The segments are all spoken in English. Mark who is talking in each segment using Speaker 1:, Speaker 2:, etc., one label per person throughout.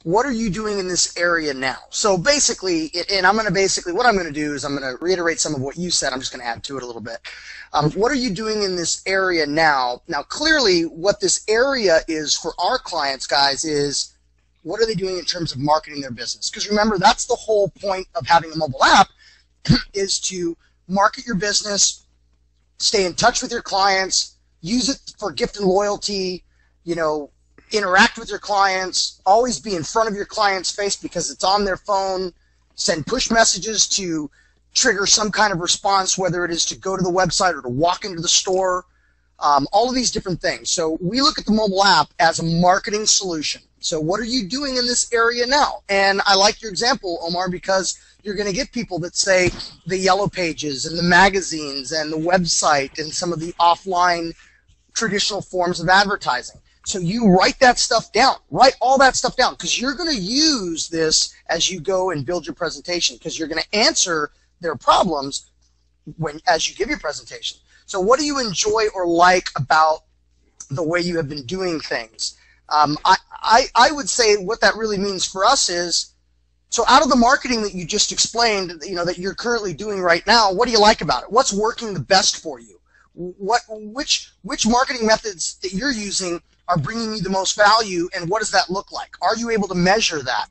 Speaker 1: what are you doing in this area now? So basically, and what I'm going to do is I'm going to reiterate some of what you said. I'm just going to add to it a little bit. What are you doing in this area now? Now, clearly, what this area is for our clients, guys, is what are they doing in terms of marketing their business? Because remember, that's the whole point of having a mobile app is to market your business, stay in touch with your clients, use it for gift and loyalty, interact with your clients, always be in front of your client's face because it's on their phone, send push messages to trigger some kind of response, whether it is to go to the website or to walk into the store, all of these different things. So we look at the mobile app as a marketing solution. So what are you doing in this area now? And I like your example, Omar, because you're going to get people that say the yellow pages and the magazines and the website and some of the offline traditional forms of advertising. So you write that stuff down. Write all that stuff down because you're going to use this as you go and build your presentation because you're going to answer their problems as you give your presentation. So what do you enjoy or like about the way you have been doing things? I would say what that really means for us is, so out of the marketing that you just explained, that you're currently doing right now, what do you like about it? What's working the best for you? Which marketing methods that you're using are bringing you the most value, and what does that look like? Are you able to measure that?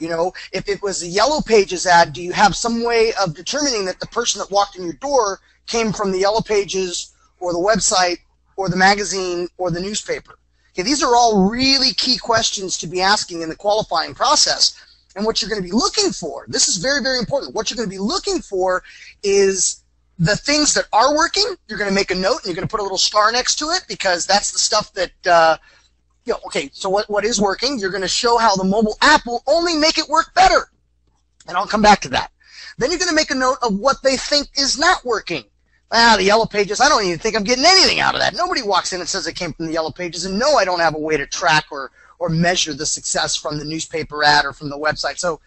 Speaker 1: If it was a Yellow Pages ad, do you have some way of determining that the person that walked in your door came from the Yellow Pages or the website or the magazine or the newspaper? Okay, these are all really key questions to be asking in the qualifying process. And what you're going to be looking for, this is very, very important. What you're going to be looking for is the things that are working. You're going to make a note and you're going to put a little star next to it because that's the stuff that, okay, so what is working? You're going to show how the mobile app will only make it work better. And I'll come back to that. Then you're going to make a note of what they think is not working. The Yellow Pages, I don't even think I'm getting anything out of that. Nobody walks in and says it came from the Yellow Pages, and no, I don't have a way to track or measure the success from the newspaper ad or from the website. So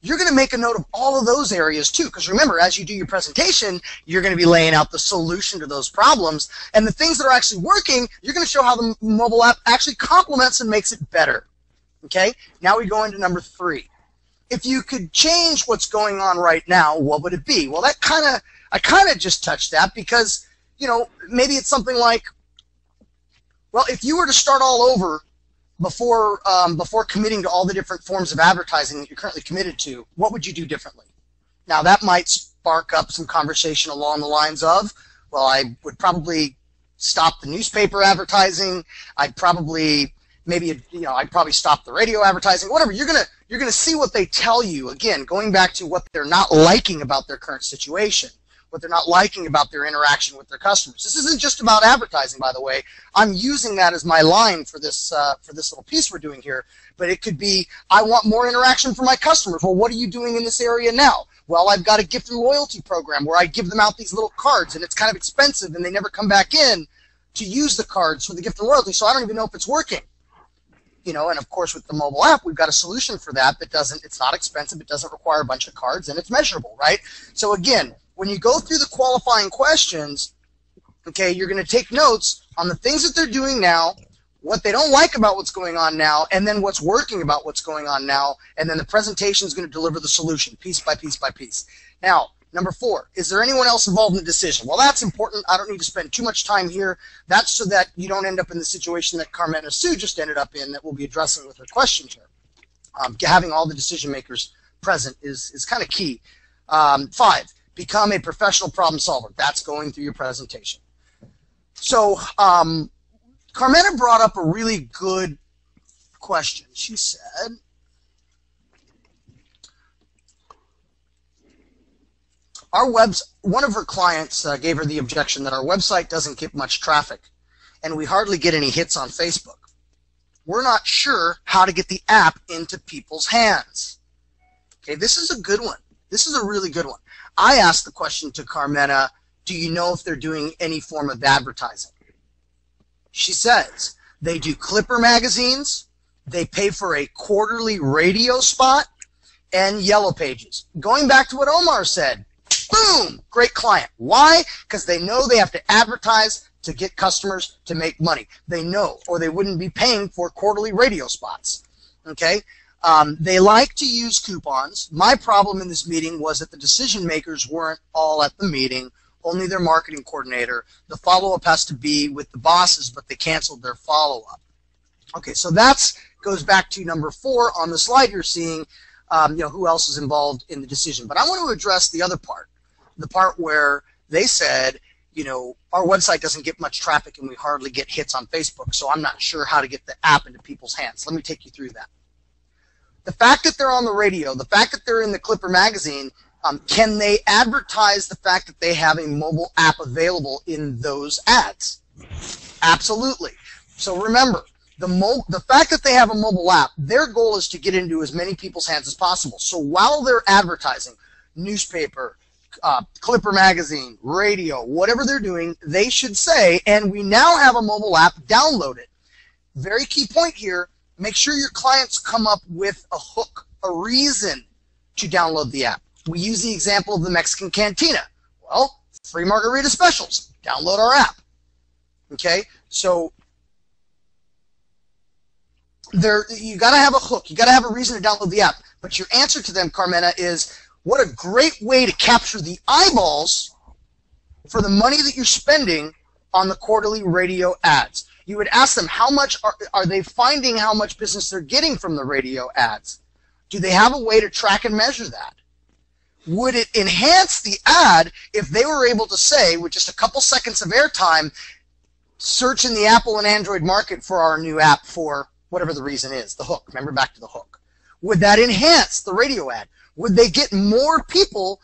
Speaker 1: you're going to make a note of all of those areas too, because remember, as you do your presentation, you're going to be laying out the solution to those problems, and the things that are actually working, you're going to show how the mobile app actually complements and makes it better. Okay? Now we go into number 3. If you could change what's going on right now, what would it be? Well, I kind of just touched that because, maybe it's something like, well, if you were to start all over before committing to all the different forms of advertising that you're currently committed to, what would you do differently? Now, that might spark up some conversation along the lines of, well, I would probably stop the newspaper advertising. I'd probably stop the radio advertising, whatever. You're gonna see what they tell you. Again, going back to what they're not liking about their current situation, what they're not liking about their interaction with their customers. This isn't just about advertising, by the way. I'm using that as my line for this little piece we're doing here. But it could be, I want more interaction from my customers. Well, what are you doing in this area now? Well, I've got a gift and loyalty program where I give them out these little cards, and it's kind of expensive, and they never come back in to use the cards for the gift and loyalty, so I don't even know if it's working. And of course with the mobile app, we've got a solution for that it's not expensive, it doesn't require a bunch of cards, and it's measurable, right? So again, when you go through the qualifying questions, okay, you're going to take notes on the things that they're doing now, what they don't like about what's going on now, and then what's working about what's going on now, and then the presentation is going to deliver the solution piece by piece by piece. Now, number 4, is there anyone else involved in the decision? Well, that's important. I don't need to spend too much time here. That's so that you don't end up in the situation that Carmena Sue just ended up in that we'll be addressing with her question here. Having all the decision makers present is kind of key. 5, become a professional problem solver. That's going through your presentation. So Carmena brought up a really good question. She said, one of her clients gave her the objection that our website doesn't get much traffic, and we hardly get any hits on Facebook. We're not sure how to get the app into people's hands. Okay, this is a good one. This is a really good one. I asked the question to Carmena, do you know if they're doing any form of advertising? She says they do Clipper magazines, they pay for a quarterly radio spot, and Yellow Pages. Going back to what Omar said, boom, great client. Why? Because they know they have to advertise to get customers to make money. They know, or they wouldn't be paying for quarterly radio spots. Okay? They like to use coupons. My problem in this meeting was that the decision makers weren't all at the meeting, only their marketing coordinator. The follow-up has to be with the bosses, but they canceled their follow-up. Okay, so that goes back to number 4 on the slide you're seeing, who else is involved in the decision. But I want to address the other part, the part where they said, our website doesn't get much traffic and we hardly get hits on Facebook, so I'm not sure how to get the app into people's hands. Let me take you through that. The fact that they're on the radio, the fact that they're in the Clipper magazine, can they advertise the fact that they have a mobile app available in those ads? Absolutely. So remember, the fact that they have a mobile app, their goal is to get into as many people's hands as possible. So while they're advertising, newspaper, Clipper magazine, radio, whatever they're doing, they should say, and we now have a mobile app, download it. Very key point here, make sure your clients come up with a hook, a reason to download the app. We use the example of the Mexican Cantina. Well, free margarita specials, download our app. Okay, so you got to have a hook, you got to have a reason to download the app. But your answer to them, Carmena, is what a great way to capture the eyeballs for the money that you're spending on the quarterly radio ads. You would ask them how much are they finding, how much business they're getting from the radio ads. Do they have a way to track and measure that? Would it enhance the ad if they were able to say, with just a couple seconds of airtime, search in the Apple and Android market for our new app for whatever the reason is, the hook. Remember, back to the hook. Would that enhance the radio ad? Would they get more people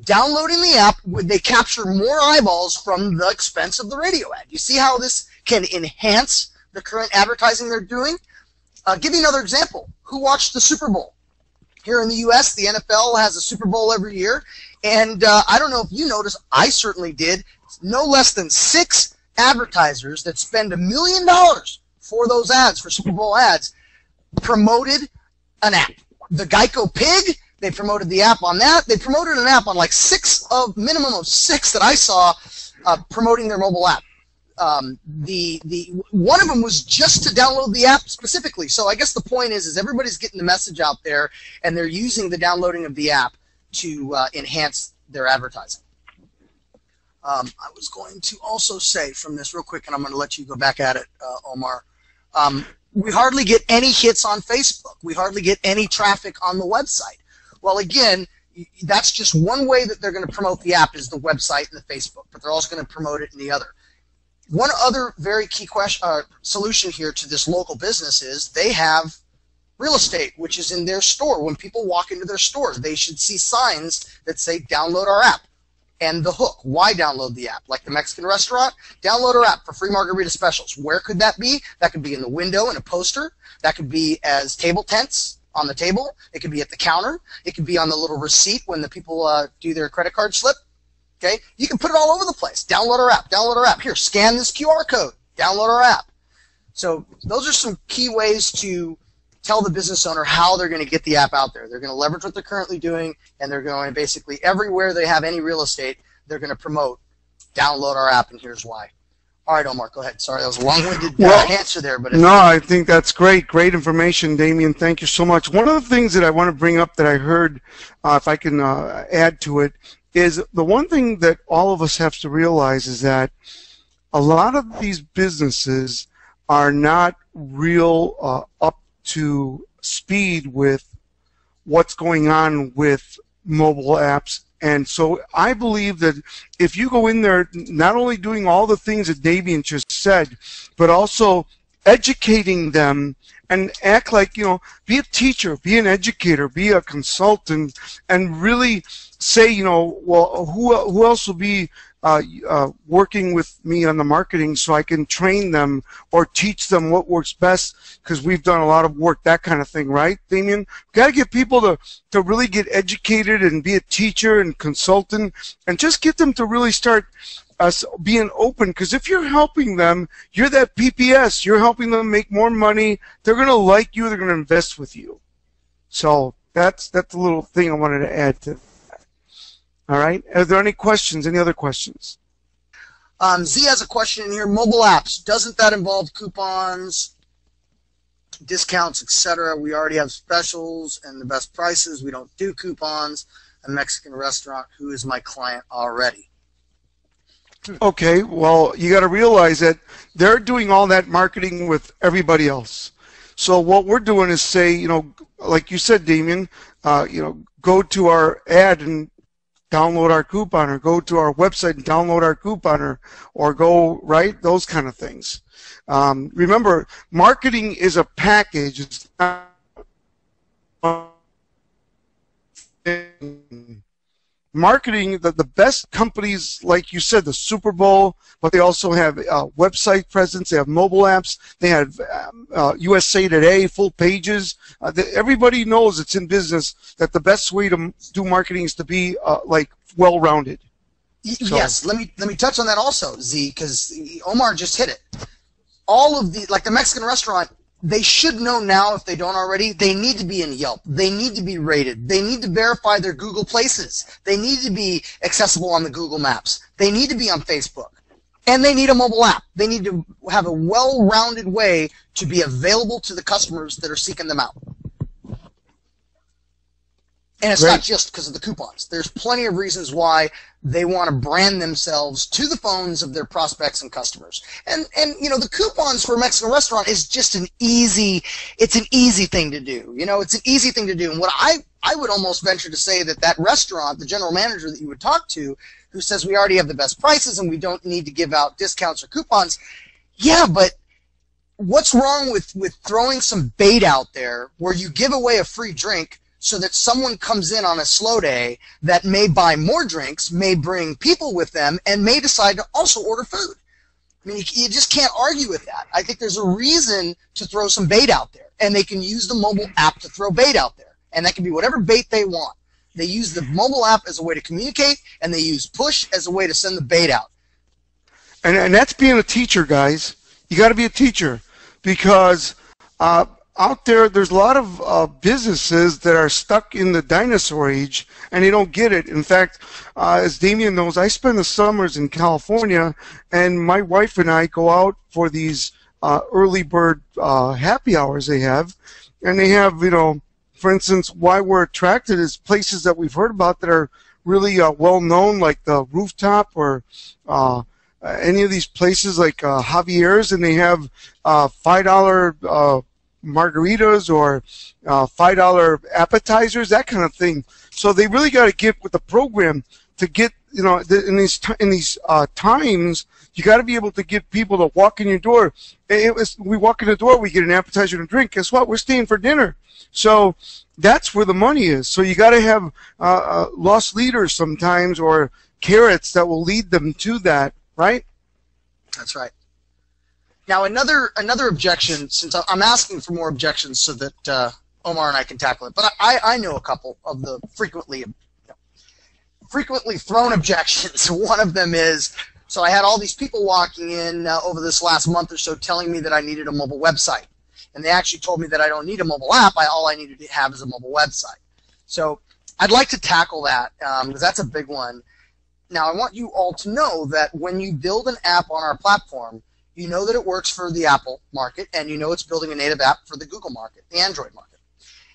Speaker 1: downloading the app? Would they capture more eyeballs from the expense of the radio ad? You see how this can enhance the current advertising they're doing? Give you another example. Who watched the Super Bowl? Here in the U.S., the NFL has a Super Bowl every year, and I don't know if you noticed, I certainly did, no less than 6 advertisers that spend $1 million for those ads, for Super Bowl ads, promoted an app. The Geico Pig, they promoted the app on that. They promoted an app on like minimum of 6 that I saw promoting their mobile app. One of them was just to download the app specifically. So I guess the point is everybody's getting the message out there, and they're using the downloading of the app to enhance their advertising. I was going to also say from this real quick, and I'm going to let you go back at it, Omar. We hardly get any hits on Facebook. We hardly get any traffic on the website. Well, again, that's just one way that they're going to promote the app is the website and the Facebook, but they're also going to promote it in the other. One other very key solution here to this local business is they have real estate, which is in their store. When people walk into their store, they should see signs that say, download our app. And the hook, why download the app? Like the Mexican restaurant, download our app for free margarita specials. Where could that be? That could be in the window in a poster. That could be as table tents on the table. It could be at the counter. It could be on the little receipt when the people do their credit card slip. Okay, you can put it all over the place. Download our app. Download our app. Here, scan this QR code. Download our app. So those are some key ways to tell the business owner how they're going to get the app out there. They're going to leverage what they're currently doing, and they're going to basically everywhere they have any real estate, they're going to promote, download our app, and here's why. All right, Omar, go ahead. Sorry, that was a long-winded answer there. But
Speaker 2: no, I think that's great. Great information, Damien. Thank you so much. One of the things that I want to bring up that I heard, if I can add to it, is the one thing that all of us have to realize is that a lot of these businesses are not real up to speed with what's going on with mobile apps. And so I believe that if you go in there not only doing all the things that Damien just said, but also educating them and act like, be a teacher, be an educator, be a consultant, and really say, well, who else will be working with me on the marketing so I can train them or teach them what works best because we've done a lot of work, that kind of thing, right, Damien? We've got to get people to really get educated and be a teacher and consultant and just get them to really start being open, because if you're helping them, you're that PPS, you're helping them make more money, they're going to like you, they're going to invest with you. So that's a little thing I wanted to add to that. All right. Are there any questions? Any other questions?
Speaker 1: Z has a question in here. Mobile apps, doesn't that involve coupons? discounts, etc. We already have specials and the best prices. We don't do coupons. A Mexican restaurant. Who is my client already?
Speaker 2: Okay, well, you got to realize that they're doing all that marketing with everybody else. So what we're doing is say, you know, like you said, Damien, you know, go to our ad and download our coupon, or go to our website and download our coupon, or go, right, those kind of things. Remember, marketing is a package. It's not marketing. The best companies, like you said, the Super Bowl, but they also have website presence. They have mobile apps. They have USA Today, full pages. Everybody knows it's in business that the best way to do marketing is to be like well-rounded. So.
Speaker 1: Yes, let me touch on that also, Z, because Omar just hit it. All of the, like the Mexican restaurant, they should know now, if they don't already, they need to be in Yelp. They need to be rated. They need to verify their Google Places. They need to be accessible on the Google Maps. They need to be on Facebook. And they need a mobile app. They need to have a well-rounded way to be available to the customers that are seeking them out. And it's not just because of the coupons. There's plenty of reasons why they want to brand themselves to the phones of their prospects and customers. And you know, the coupons for a Mexican restaurant is just it's an easy thing to do. You know, it's an easy thing to do. And what I would almost venture to say that restaurant, the general manager that you would talk to, who says we already have the best prices and we don't need to give out discounts or coupons, yeah, but what's wrong with throwing some bait out there where you give away a free drink so that someone comes in on a slow day that may buy more drinks, may bring people with them, and may decide to also order food? I mean, you just can't argue with that. I think there's a reason to throw some bait out there, and they can use the mobile app to throw bait out there, and that can be whatever bait they want. They use the mobile app as a way to communicate, and they use push as a way to send the bait out.
Speaker 2: And that's being a teacher, guys. You got to be a teacher, because out there's a lot of businesses that are stuck in the dinosaur age, and they don't get it. In fact, as Damien knows, I spend the summers in California, and my wife and I go out for these early bird happy hours they have, and they have, you know, for instance, why we're attracted is places that we've heard about that are really well known, like the Rooftop, or any of these places like Javier's, and they have $5 margaritas or $5 appetizers, that kind of thing. So they really got to get with the program to get, you know, in these times, you got to be able to get people to walk in your door. We walk in the door, we get an appetizer and a drink. Guess what? We're staying for dinner. So that's where the money is. So you got to have lost leaders sometimes, or carrots that will lead them to that, right?
Speaker 1: That's right. Now, another objection, since I'm asking for more objections so that Omar and I can tackle it, but I know a couple of the frequently thrown objections. One of them is, so I had all these people walking in over this last month or so telling me that I needed a mobile website. And they actually told me that I don't need a mobile app. All I needed to have is a mobile website. So I'd like to tackle that because that's a big one. Now, I want you all to know that when you build an app on our platform, you know that it works for the Apple market, and you know it's building a native app for the Google market, the Android market.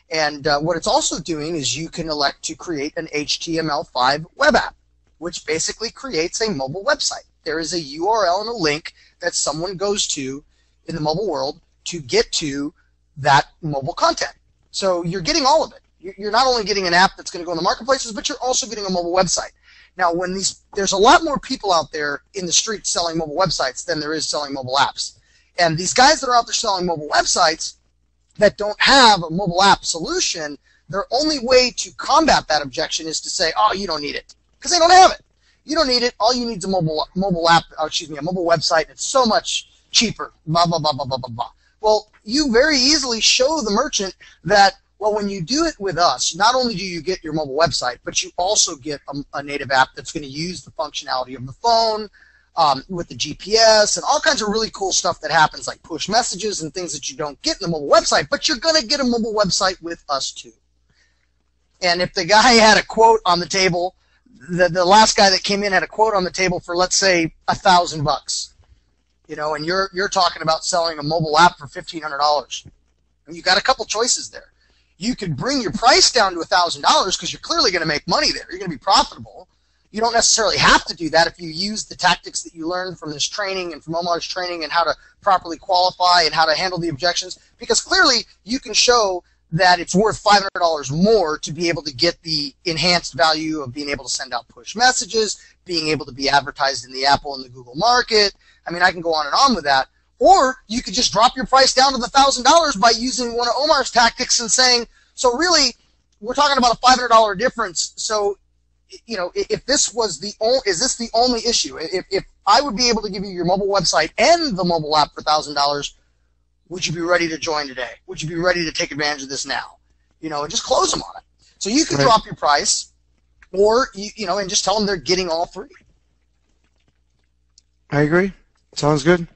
Speaker 1: And what it's also doing is you can elect to create an HTML5 web app, which basically creates a mobile website. There is a URL and a link that someone goes to in the mobile world to get to that mobile content. So you're getting all of it. You're not only getting an app that's going to go in the marketplaces, but you're also getting a mobile website. Now, there's a lot more people out there in the street selling mobile websites than there is selling mobile apps. And these guys that are out there selling mobile websites that don't have a mobile app solution, their only way to combat that objection is to say, oh, you don't need it, because they don't have it. You don't need it. All you need is a mobile website. It's so much cheaper, blah, blah, blah, blah, blah, blah, blah. Well, you very easily show the merchant that, well, when you do it with us, not only do you get your mobile website, but you also get a native app that's going to use the functionality of the phone with the GPS and all kinds of really cool stuff that happens, like push messages and things that you don't get in the mobile website, but you're going to get a mobile website with us too. And if the guy had a quote on the table, the last guy that came in had a quote on the table for, let's say, $1,000, you know, and you're talking about selling a mobile app for $1,500. And you got a couple choices there. You could bring your price down to $1,000 because you're clearly going to make money there. You're going to be profitable. You don't necessarily have to do that if you use the tactics that you learned from this training and from Omar's training and how to properly qualify and how to handle the objections, because clearly you can show that it's worth $500 more to be able to get the enhanced value of being able to send out push messages, being able to be advertised in the Apple and the Google market. I mean, I can go on and on with that. Or you could just drop your price down to the $1,000 by using one of Omar's tactics and saying, so really, we're talking about a $500 difference. So, you know, if this was the only, is this the only issue? If I would be able to give you your mobile website and the mobile app for $1,000, would you be ready to join today? Would you be ready to take advantage of this now? You know, and just close them on it. So you can drop your price, or you know, and just tell them they're getting all three.
Speaker 2: I agree. Sounds good.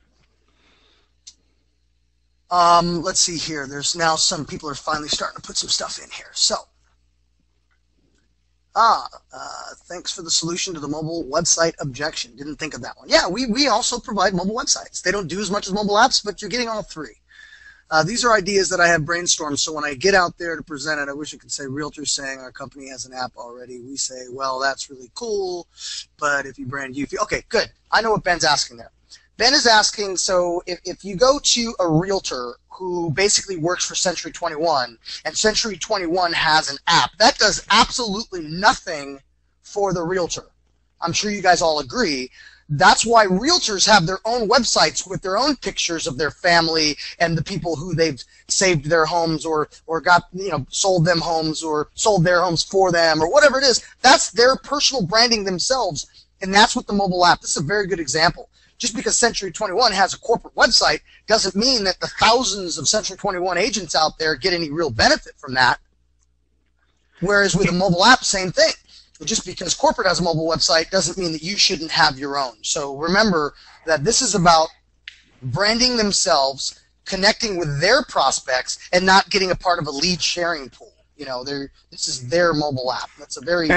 Speaker 1: Let's see here. There's now some people are finally starting to put some stuff in here. So, thanks for the solution to the mobile website objection. Didn't think of that one. Yeah, we also provide mobile websites. They don't do as much as mobile apps, but you're getting all three. These are ideas that I have brainstormed, so when I get out there to present it, I wish I could say realtors saying our company has an app already. We say, well, that's really cool, but if you brand you, okay, good. I know what Ben's asking there. Ben is asking, so if you go to a realtor who basically works for Century 21, and Century 21 has an app, that does absolutely nothing for the realtor. I'm sure you guys all agree. That's why realtors have their own websites with their own pictures of their family and the people who they've saved their homes or got, you know, sold them homes or sold their homes for them or whatever it is. That's their personal branding themselves, and that's what the mobile app. This is a very good example. Just because Century 21 has a corporate website doesn't mean that the thousands of Century 21 agents out there get any real benefit from that. Whereas with a mobile app, same thing. Just because corporate has a mobile website doesn't mean that you shouldn't have your own. So remember that this is about branding themselves, connecting with their prospects, and not getting a part of a lead sharing pool. You know, this is their mobile app. That's a very...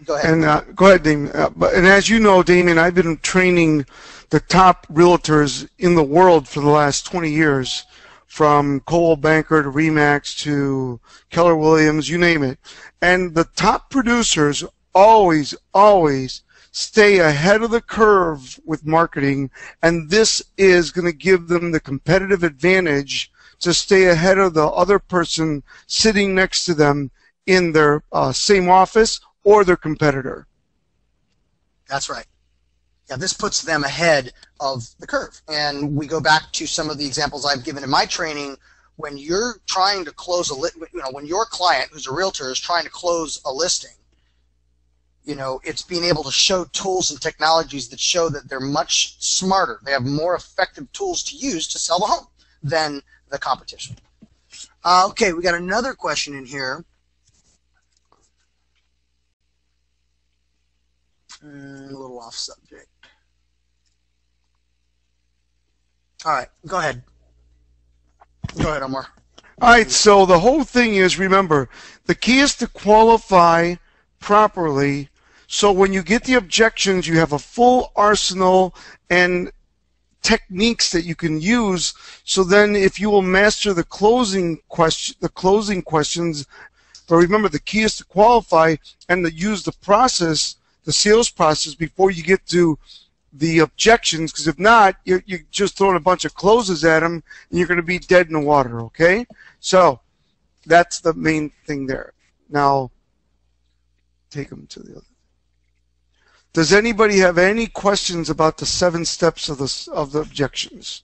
Speaker 1: Go ahead.
Speaker 2: And go ahead, Damien. And as you know, Damien, I've been training the top realtors in the world for the last 20 years, from Coldwell Banker to Remax to Keller Williams, you name it. And the top producers always stay ahead of the curve with marketing, and this is going to give them the competitive advantage to stay ahead of the other person sitting next to them in their same office or their competitor.
Speaker 1: That's right. Yeah, this puts them ahead of the curve. And we go back to some of the examples I've given in my training. When you're trying to close when your client, who's a realtor, is trying to close a listing, you know, it's being able to show tools and technologies that show that they're much smarter. They have more effective tools to use to sell the home than the competition. Okay, we got another question in here. A little off subject. All right, go ahead. Go ahead, Omar.
Speaker 2: All right, so the whole thing is, remember, the key is to qualify properly. So when you get the objections, you have a full arsenal and techniques that you can use. So then if you will master the closing questions, but remember, the key is to qualify and to use the process, the sales process, before you get to the objections, because if not, you're just throwing a bunch of closes at them and you're going to be dead in the water, okay? So that's the main thing there. Now, take them to the other. Does anybody have any questions about the 7 steps of the objections?